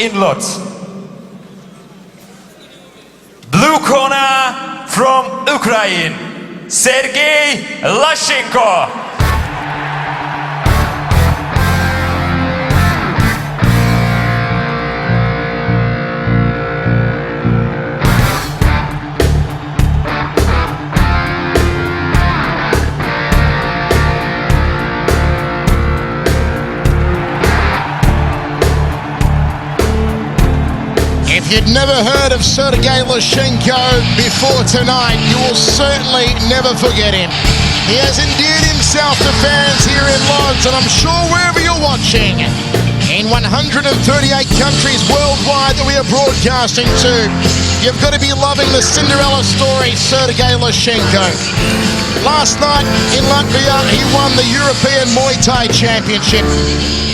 in Lodz. Blue corner from Ukraine, Sergey Lashchenko. If you'd never heard of Sergey Lashchenko before tonight, you will certainly never forget him. He has endeared himself to fans here in Lodz, and I'm sure wherever you're watching, in 138 countries worldwide that we are broadcasting to, you've got to be loving the Cinderella story, Sergey Lashchenko. Last night in Latvia, he won the European Muay Thai Championship.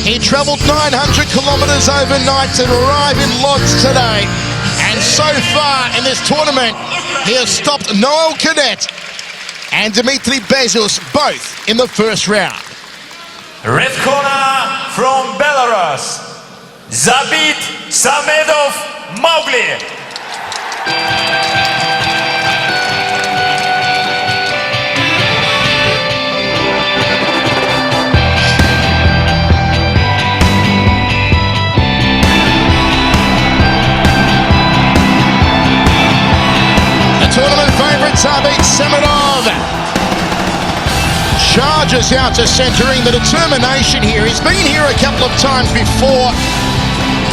He travelled 900 kilometres overnight to arrive in Lodz today. And so far in this tournament, he has stopped Noel Cadet and Dmitry Bezos both in the first round. Red corner from Belarus, Zabit Samedov Mowgli. Tournament favourite Zabit Samedov charges out to centering. The determination here. He's been here a couple of times before.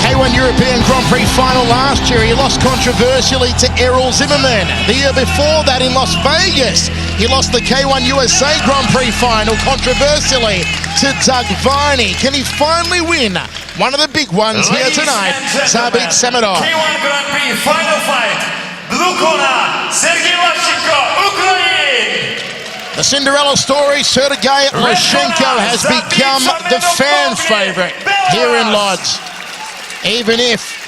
K1 European Grand Prix final last year. He lost controversially to Errol Zimmerman. The year before that in Las Vegas, he lost the K1 USA Grand Prix final controversially to Doug Viney. Can he finally win one of the big ones here tonight? Zabit Samedov. K1 Grand Prix final fight. Blue corner, Sergey Lashchenko, Ukraine. The Cinderella story, Sergey Lashchenko has become the fan favourite here in Lodz, even if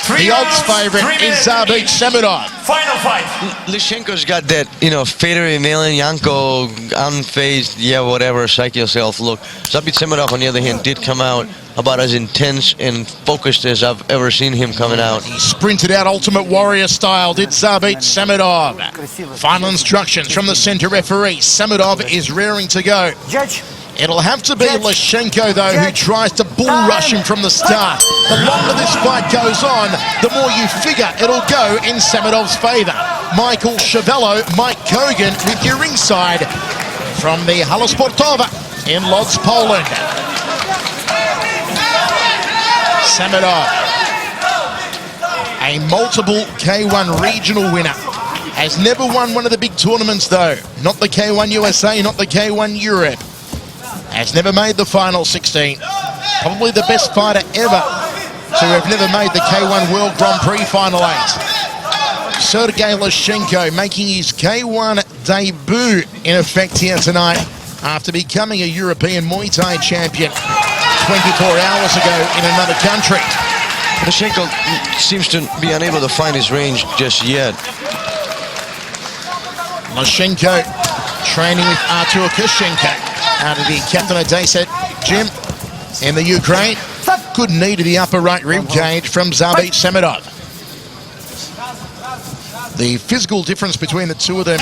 the odds favourite is Zabit Samedov. Final fight. Lashchenko's got that, Fedor Emelianenko, unfazed, whatever, psych yourself look. Zabit Samedov, on the other hand, did come out about as intense and focused as I've ever seen him coming out. He sprinted out Ultimate Warrior style, did Zabit Samedov. Final instructions from the centre referee. Samedov is rearing to go. It'll have to be Lashchenko, though, who tries to bull rush him from the start. The longer this fight goes on, the more you figure it'll go in Samedov's favour. Michael Chevello, Mike Kogan with you ringside from the Hala Sportowa in Lodz, Poland. Samedov, a multiple K1 regional winner, has never won one of the big tournaments, though. Not the K1 USA, not the K1 Europe. Has never made the final 16. Probably the best fighter ever to have never made the K1 World Grand Prix Final 8. Sergey Lashchenko making his K1 debut in effect here tonight after becoming a European Muay Thai champion 24 hours ago in another country. Lashchenko seems to be unable to find his range just yet. Lashchenko training with Artur Kushenko out of the Captain Odessa gym in the Ukraine. Good knee to the upper right rib cage from Zabit Samedov. The physical difference between the two of them,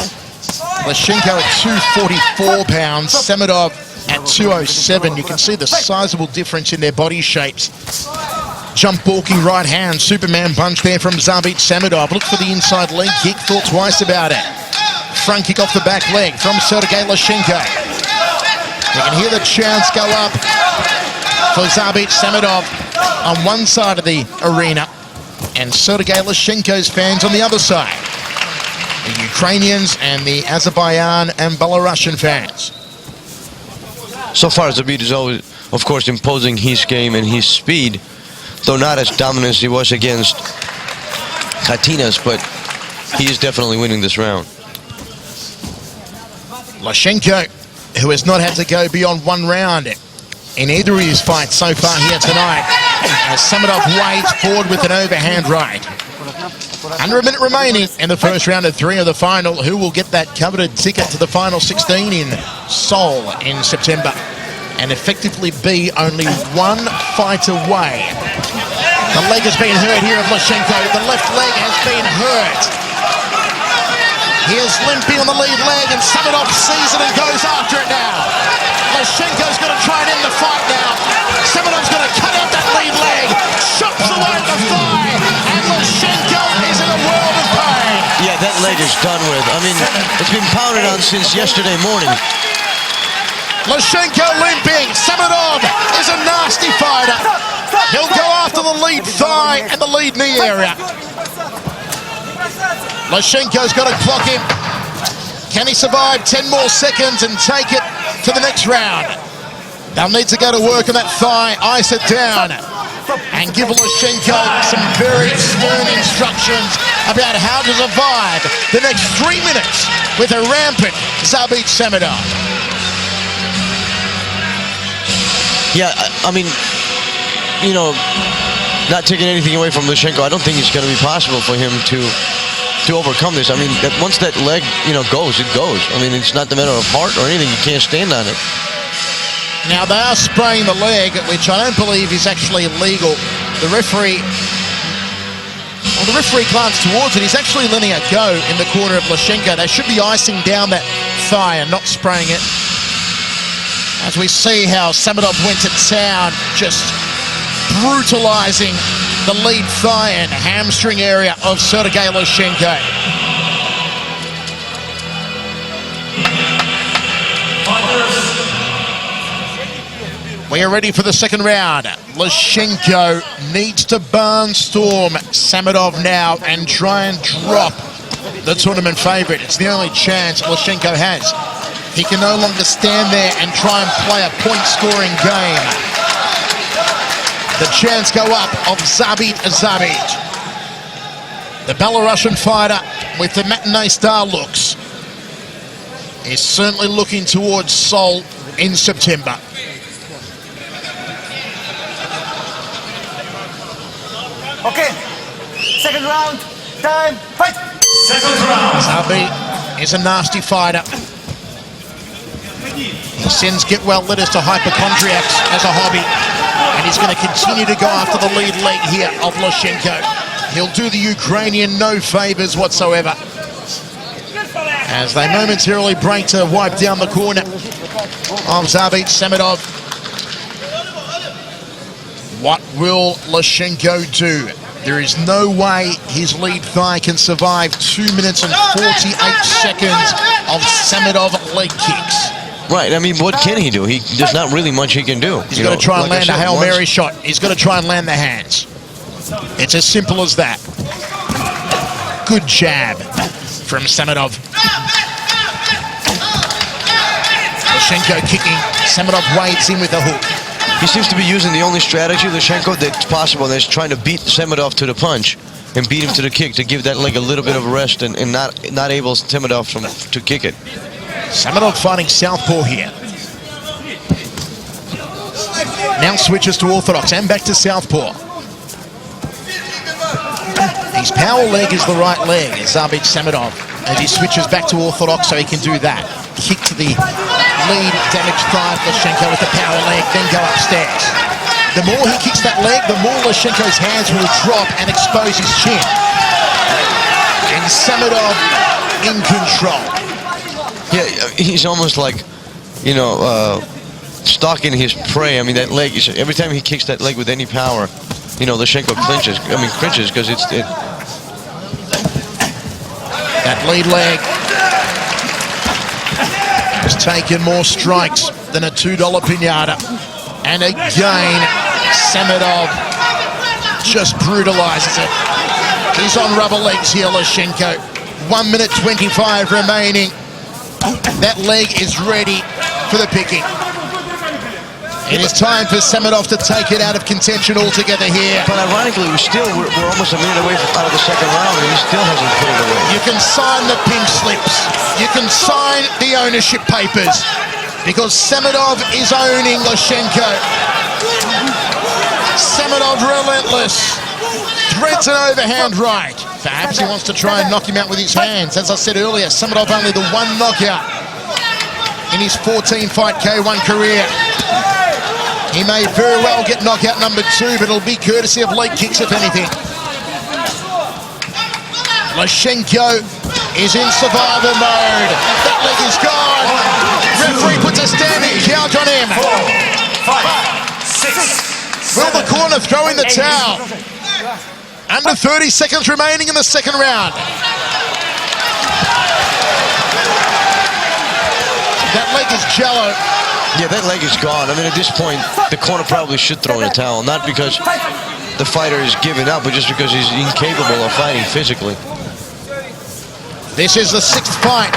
Lashchenko at 244 pounds, Samedov at 207. You can see the sizable difference in their body shapes. Jump balking right hand, Superman punch there from Zabit Samedov. Look for the inside leg kick, thought twice about it. Front kick off the back leg from Sergey Lashchenko. You can hear the chants go up for Zabit Samedov on one side of the arena and Sergey Lashchenko's fans on the other side. The Ukrainians and the Azerbaijan and Belarusian fans. So far, Zabit is always, of course, imposing his game and his speed, though not as dominant as he was against Katinas, but he is definitely winning this round. Lashchenko, who has not had to go beyond one round in either of his fights so far here tonight, as Samedov wades forward with an overhand right. Under a minute remaining in the first round of 3 of the final. Who will get that coveted ticket to the final 16 in Seoul in September and effectively be only one fight away? The leg has been hurt here of Lashchenko. The left leg has been hurt. He is limping on the lead leg, and Samedov sees it and goes after it now. Lashchenko's going to try and end the fight now. Samedov's going to cut out that lead leg, chops away the thigh, and Lashchenko is in a world of pain. Yeah, that leg is done with. I mean, it's been pounded on since yesterday morning. Lashchenko limping. Samedov is a nasty fighter. He'll go after the lead thigh and the lead knee area. Lashchenko's got to clock him. Can he survive 10 more seconds and take it to the next round? They'll need to go to work on that thigh, ice it down, and give Lashchenko some very stern instructions about how to survive the next 3 minutes with a rampant Zabit Samedov. Yeah, I mean, you know, not taking anything away from Lashchenko, I don't think it's going to be possible for him to overcome this. I mean, once that leg, you know, goes, it goes. I mean, it's not the matter of heart or anything. You can't stand on it. Now, they are spraying the leg, which I don't believe is actually illegal. The referee glanced towards it. He's actually letting it go in the corner of Lashchenko. They should be icing down that thigh and not spraying it. As we see how Samedov went to town, just brutalizing the lead thigh and hamstring area of Sergei Lashchenko. We are ready for the second round. Lashchenko needs to barnstorm Samedov now and try and drop the tournament favourite. It's the only chance Lashchenko has. He can no longer stand there and try and play a point-scoring game. The chance go up of Zabit. The Belarusian fighter with the matinee star looks is certainly looking towards Seoul in September. Okay, second round, time, fight! Second round. Zabit is a nasty fighter. He sends get-well letters to hypochondriacs as a hobby, and he's going to continue to go after the lead leg here of Lashchenko. He'll do the Ukrainian no favours whatsoever, as they momentarily break to wipe down the corner of Zabit Samedov. What will Lashchenko do? There is no way his lead thigh can survive 2 minutes and 48 seconds of Samedov leg kicks. Right, I mean, what can he do? There's not really much he can do. He's got to try and land a Hail Mary shot. He's got to try and land the hands. It's as simple as that. Good jab from Samedov. Lashchenko kicking. Samedov wades in with a hook. He seems to be using the only strategy, Lashchenko, that's possible. That's trying to beat Samedov to the punch and beat him to the kick to give that leg a little bit of a rest and not able Samedov to kick it. Samedov fighting southpaw here. Now switches to orthodox and back to southpaw. His power leg is the right leg, Zabit Samedov, as he switches back to orthodox so he can do that. Kick to the lead damaged thigh of Lashchenko with the power leg, then go upstairs. The more he kicks that leg, the more Lashchenko's hands will drop and expose his chin. And Samedov in control. Yeah, he's almost like, you know, stalking his prey. I mean, that leg, every time he kicks that leg with any power, you know, Lashchenko clinches because that lead leg has taken more strikes than a $2 pinata. And again, Samedov just brutalizes it. He's on rubber legs here, Lashchenko. 1 minute 25 remaining. That leg is ready for the picking. It is time for Samedov to take it out of contention altogether here. But ironically, we're almost a minute away out of the second round, and he still hasn't put it away. You can sign the pink slips. You can sign the ownership papers, because Samedov is owning Lashchenko. Samedov relentless. Threads an overhand right. Perhaps he wants to try and knock him out with his hands. As I said earlier, Samedov only the one knockout in his 14-fight K1 career. He may very well get knockout number 2, but it'll be courtesy of leg kicks, if anything. Lashchenko is in survival mode. That leg is gone. Referee puts a standing count on him. 4, 5, 6, Will the corner throw in the towel? Under 30 seconds remaining in the second round. That leg is jello. Yeah, that leg is gone. I mean, at this point, the corner probably should throw in a towel. Not because the fighter is giving up, but just because he's incapable of fighting physically. This is the 6th fight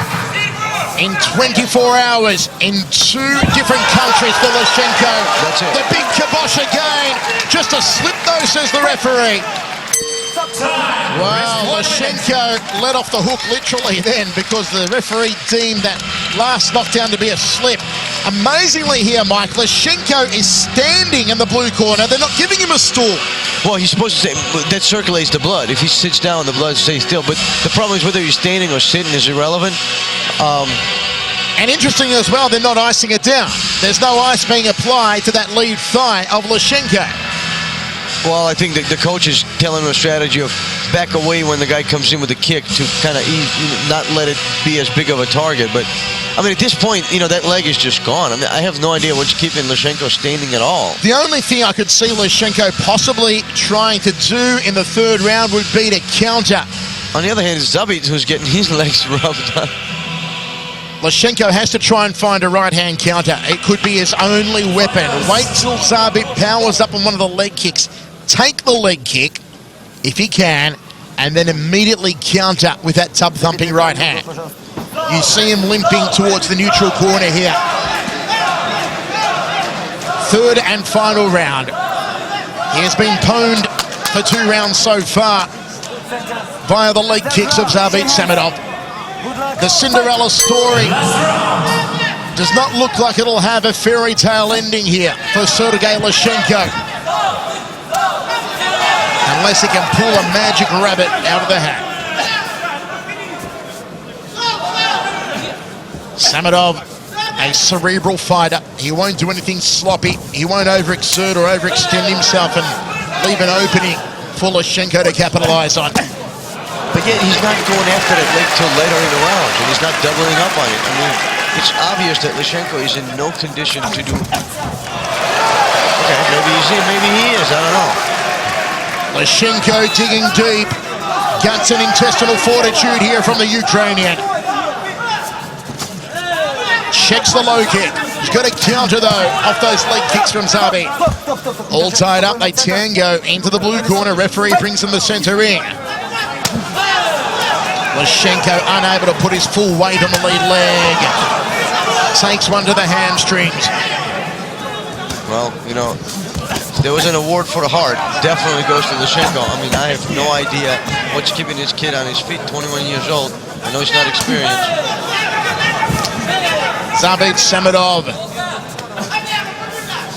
in 24 hours in 2 different countries for Lashchenko. That's it. The big kibosh again. Just a slip though, says the referee. Wow, Lashchenko let off the hook literally then, because the referee deemed that last knockdown to be a slip. Amazingly here, Mike, Lashchenko is standing in the blue corner. They're not giving him a stool. Well, he's supposed to say that circulates the blood. If he sits down, the blood stays still. But the problem is whether you're standing or sitting is irrelevant. And interesting as well, they're not icing it down. There's no ice being applied to that lead thigh of Lashchenko. Well, I think that the coach is telling him a strategy of back away when the guy comes in with a kick to kind of not let it be as big of a target. But, I mean, at this point, you know, that leg is just gone. I mean, I have no idea what's keeping Lashchenko standing at all. The only thing I could see Lashchenko possibly trying to do in the 3rd round would be to counter. On the other hand, it's Zabit who's getting his legs rubbed up. Lashchenko has to try and find a right-hand counter. It could be his only weapon. Wait till Zabit powers up on one of the leg kicks. Take the leg kick, if he can, and then immediately counter with that tub-thumping right hand. You see him limping towards the neutral corner here. 3rd and final round. He has been pwned for 2 rounds so far via the leg kicks of Zabit Samedov. The Cinderella story does not look like it'll have a fairy tale ending here for Sergei Lashchenko, unless he can pull a magic rabbit out of the hat. Samedov, a cerebral fighter. He won't do anything sloppy. He won't overexert or overextend himself and leave an opening for Lashchenko to capitalize on. But yet he's not going after that leg till later in the round, and he's not doubling up on it. I mean, it's obvious that Lashchenko is in no condition to do... Okay, maybe he's in, maybe he is, I don't know. Lashchenko digging deep. Guts and intestinal fortitude here from the Ukrainian. Checks the low kick. He's got a counter though off those leg kicks from Zabit. All tied up, they tango into the blue corner. Referee brings in the center ring. Lashchenko unable to put his full weight on the lead leg. Takes one to the hamstrings. Well, you know, there was an award for the heart. Definitely goes to Lashchenko. I mean, I have no idea what's keeping this kid on his feet. 21 years old. I know he's not experienced. Zabit Samedov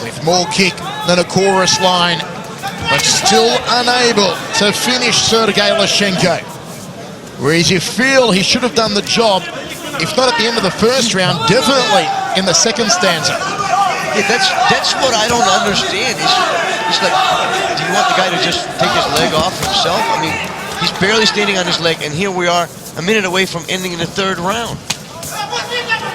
with more kick than a chorus line, but still unable to finish Sergei Lashchenko. Whereas you feel he should have done the job, if not at the end of the 1st round, definitely in the 2nd stanza. Yeah, that's what I don't understand. It's like, do you want the guy to just take his leg off himself? I mean, he's barely standing on his leg, and here we are a minute away from ending in the 3rd round.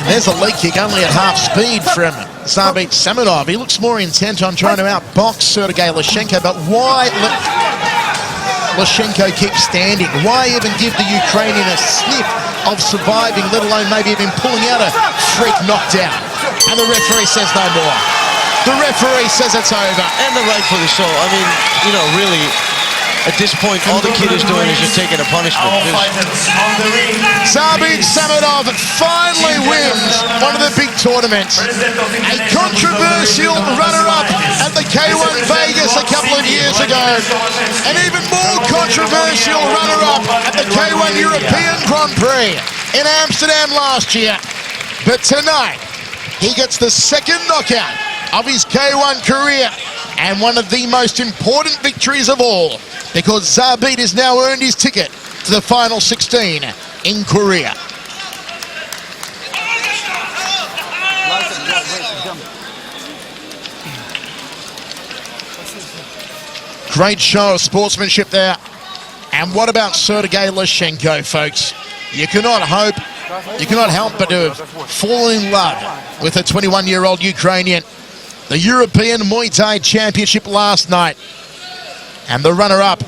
And there's a leg kick only at half speed from Zabit Samedov. He looks more intent on trying to outbox Sergei Lashchenko, but why Lashchenko keeps standing? Why even give the Ukrainian a sniff of surviving, let alone maybe even pulling out a freak knockdown? And the referee says no more. The referee says it's over. And the rightfully so. I mean, you know, really, at this point, all the kid is doing is just taking a punishment. Zabit Samedov finally wins one of the big tournaments. A controversial runner-up at the K1 Vegas a couple of years ago. An even more controversial runner-up at the K1 European Grand Prix in Amsterdam last year. But tonight, he gets the 2nd knockout of his K1 career, and one of the most important victories of all, because Zabit has now earned his ticket to the final 16 in Korea. Great show of sportsmanship there. And what about Sergei Lashchenko, folks? You cannot help but to have fallen in love with a 21-year-old Ukrainian. The European Muay Thai Championship last night, and the runner-up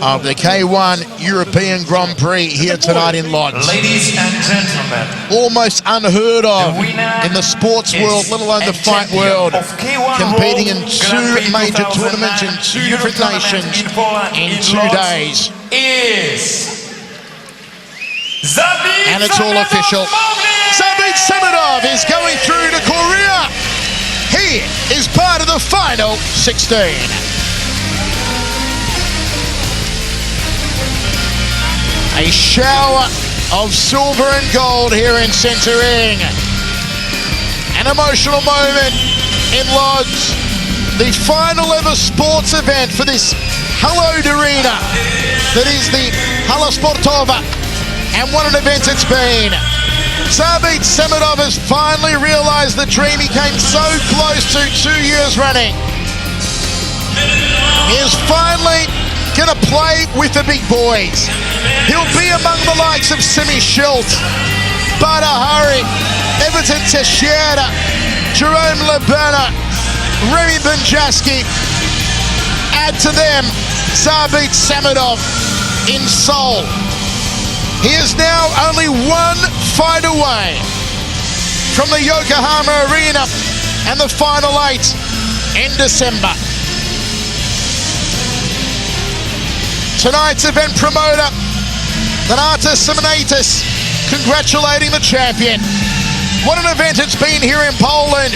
of the K1 European Grand Prix here tonight in Lodz. Ladies and gentlemen, Almost unheard of in the sports world, let alone the fight world. Competing in two major tournaments in two different nations in 2 days. And it's all official. Zabit Samedov is going through to Korea. He is part of the final 16. A shower of silver and gold here in centre ring. An emotional moment in Lodz. The final ever sports event for this hallowed arena that is the Hala Sportova. And what an event it's been. Zabit Samedov has finally realised the dream he came so close to 2 years running. He is finally going to play with the big boys. He'll be among the likes of Simi Schilt, Badahari, Everton Teixeira, Jerome Lebena, Remy Benjaski. Add to them Zabit Samedov in Seoul. He is now only one fight away from the Yokohama Arena and the final 8 in December. Tonight's event promoter, Donatas Simonaitis, congratulating the champion. What an event it's been here in Poland.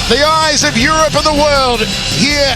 The eyes of Europe and the world here